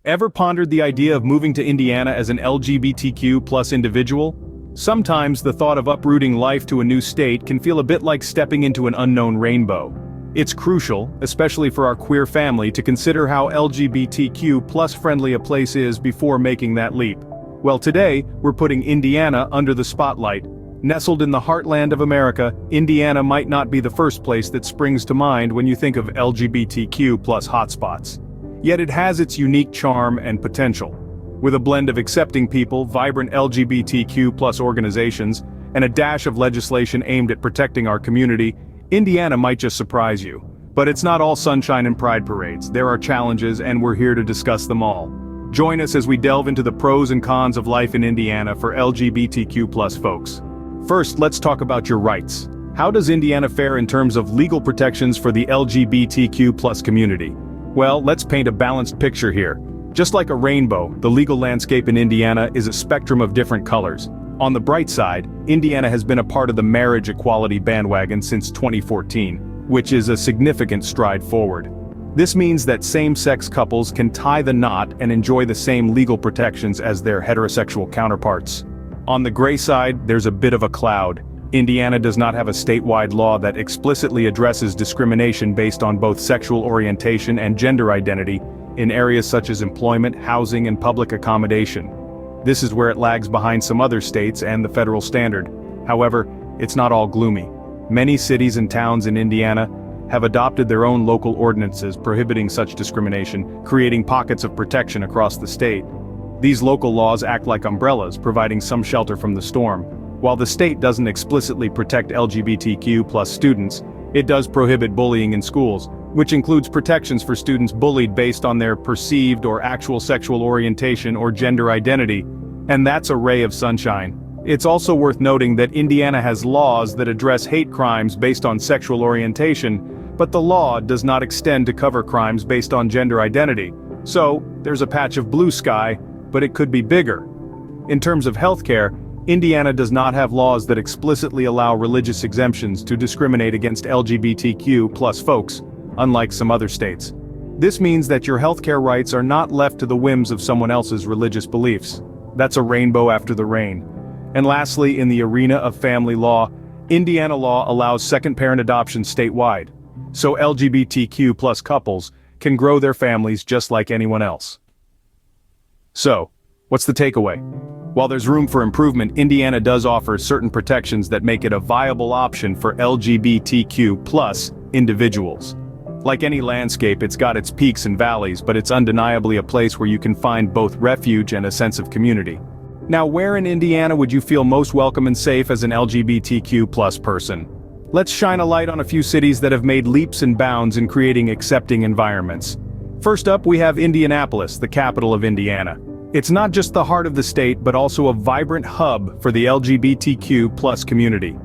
Ever pondered the idea of moving to Indiana as an LGBTQ plus individual? Sometimes the thought of uprooting life to a new state can feel a bit like stepping into an unknown rainbow. It's crucial, especially for our queer family, to consider how LGBTQ plus friendly a place is before making that leap. Well, today, we're putting Indiana under the spotlight. Nestled in the heartland of America, Indiana might not be the first place that springs to mind when you think of LGBTQ plus hotspots. Yet it has its unique charm and potential. With a blend of accepting people, vibrant LGBTQ plus organizations, and a dash of legislation aimed at protecting our community, Indiana might just surprise you. But it's not all sunshine and pride parades. There are challenges, and we're here to discuss them all. Join us as we delve into the pros and cons of life in Indiana for LGBTQ plus folks. First, let's talk about your rights. How does Indiana fare in terms of legal protections for the LGBTQ plus community? Well, let's paint a balanced picture here. Just like a rainbow, the legal landscape in Indiana is a spectrum of different colors. On the bright side, Indiana has been a part of the marriage equality bandwagon since 2014, which is a significant stride forward. This means that same-sex couples can tie the knot and enjoy the same legal protections as their heterosexual counterparts. On the gray side, there's a bit of a cloud. Indiana does not have a statewide law that explicitly addresses discrimination based on both sexual orientation and gender identity in areas such as employment, housing, and public accommodation. This is where it lags behind some other states and the federal standard. However, it's not all gloomy. Many cities and towns in Indiana have adopted their own local ordinances prohibiting such discrimination, creating pockets of protection across the state. These local laws act like umbrellas, providing some shelter from the storm. While the state doesn't explicitly protect LGBTQ plus students, it does prohibit bullying in schools, which includes protections for students bullied based on their perceived or actual sexual orientation or gender identity. And that's a ray of sunshine. It's also worth noting that Indiana has laws that address hate crimes based on sexual orientation, but the law does not extend to cover crimes based on gender identity. So, there's a patch of blue sky, but it could be bigger. In terms of healthcare, Indiana does not have laws that explicitly allow religious exemptions to discriminate against LGBTQ plus folks, unlike some other states. This means that your healthcare rights are not left to the whims of someone else's religious beliefs. That's a rainbow after the rain. And lastly, in the arena of family law, Indiana law allows second-parent adoption statewide, so LGBTQ plus couples can grow their families just like anyone else. So, what's the takeaway? While there's room for improvement, Indiana does offer certain protections that make it a viable option for LGBTQ plus individuals. Like any landscape, it's got its peaks and valleys, but it's undeniably a place where you can find both refuge and a sense of community. Now, where in Indiana would you feel most welcome and safe as an LGBTQ plus person? Let's shine a light on a few cities that have made leaps and bounds in creating accepting environments. First up, we have Indianapolis, the capital of Indiana. It's not just the heart of the state, but also a vibrant hub for the LGBTQ plus community.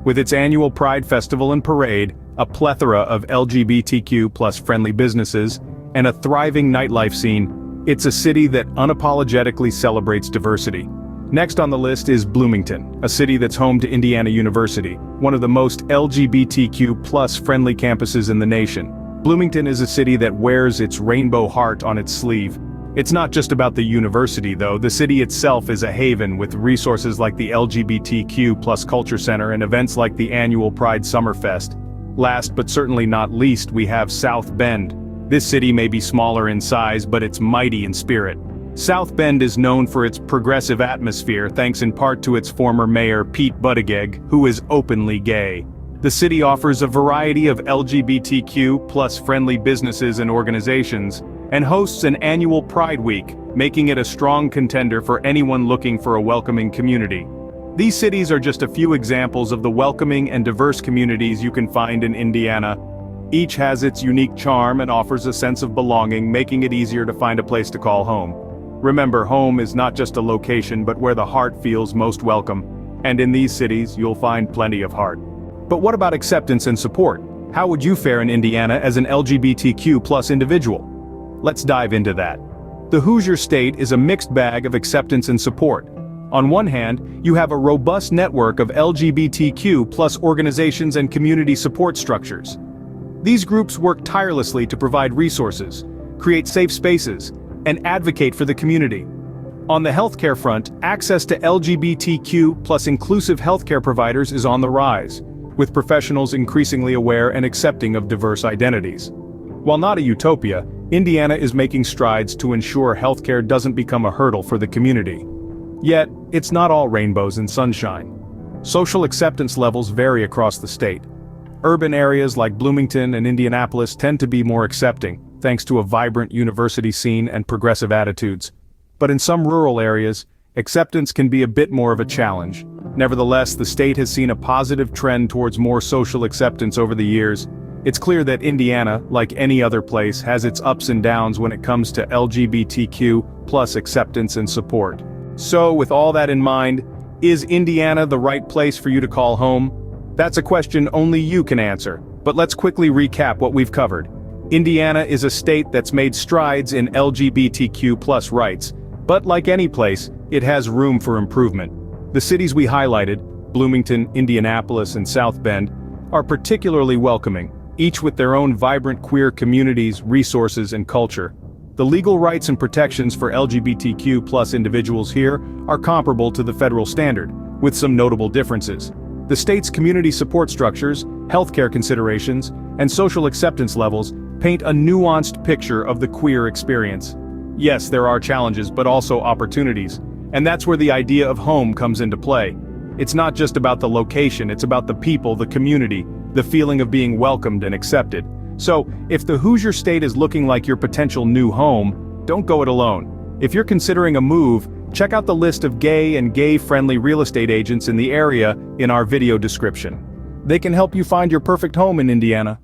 With its annual Pride Festival and Parade, a plethora of LGBTQ plus friendly businesses, and a thriving nightlife scene, it's a city that unapologetically celebrates diversity. Next on the list is Bloomington, a city that's home to Indiana University, one of the most LGBTQ plus friendly campuses in the nation. Bloomington is a city that wears its rainbow heart on its sleeve. It's not just about the university though, the city itself is a haven with resources like the LGBTQ plus Culture Center and events like the annual Pride Summerfest. Last but certainly not least, we have South Bend. This city may be smaller in size, but it's mighty in spirit. South Bend is known for its progressive atmosphere thanks in part to its former mayor Pete Buttigieg, who is openly gay. The city offers a variety of LGBTQ plus friendly businesses and organizations, and hosts an annual Pride Week, making it a strong contender for anyone looking for a welcoming community. These cities are just a few examples of the welcoming and diverse communities you can find in Indiana. Each has its unique charm and offers a sense of belonging, making it easier to find a place to call home. Remember, home is not just a location but where the heart feels most welcome, and in these cities you'll find plenty of heart. But what about acceptance and support? How would you fare in Indiana as an LGBTQ plus individual? Let's dive into that. The Hoosier State is a mixed bag of acceptance and support. On one hand, you have a robust network of LGBTQ plus organizations and community support structures. These groups work tirelessly to provide resources, create safe spaces, and advocate for the community. On the healthcare front, access to LGBTQ plus inclusive healthcare providers is on the rise, with professionals increasingly aware and accepting of diverse identities. While not a utopia, Indiana is making strides to ensure healthcare doesn't become a hurdle for the community. Yet, it's not all rainbows and sunshine. Social acceptance levels vary across the state. Urban areas like Bloomington and Indianapolis tend to be more accepting, thanks to a vibrant university scene and progressive attitudes. But in some rural areas, acceptance can be a bit more of a challenge. Nevertheless, the state has seen a positive trend towards more social acceptance over the years. It's clear that Indiana, like any other place, has its ups and downs when it comes to LGBTQ plus acceptance and support. So, with all that in mind, is Indiana the right place for you to call home? That's a question only you can answer, but let's quickly recap what we've covered. Indiana is a state that's made strides in LGBTQ plus rights, but like any place, it has room for improvement. The cities we highlighted, Bloomington, Indianapolis, and South Bend, are particularly welcoming, each with their own vibrant queer communities, resources, and culture. The legal rights and protections for LGBTQ plus individuals here are comparable to the federal standard, with some notable differences. The state's community support structures, healthcare considerations, and social acceptance levels paint a nuanced picture of the queer experience. Yes, there are challenges, but also opportunities. And that's where the idea of home comes into play. It's not just about the location, it's about the people, the community, the feeling of being welcomed and accepted. So, if the Hoosier State is looking like your potential new home, don't go it alone. If you're considering a move, check out the list of gay and gay-friendly real estate agents in the area in our video description. They can help you find your perfect home in Indiana.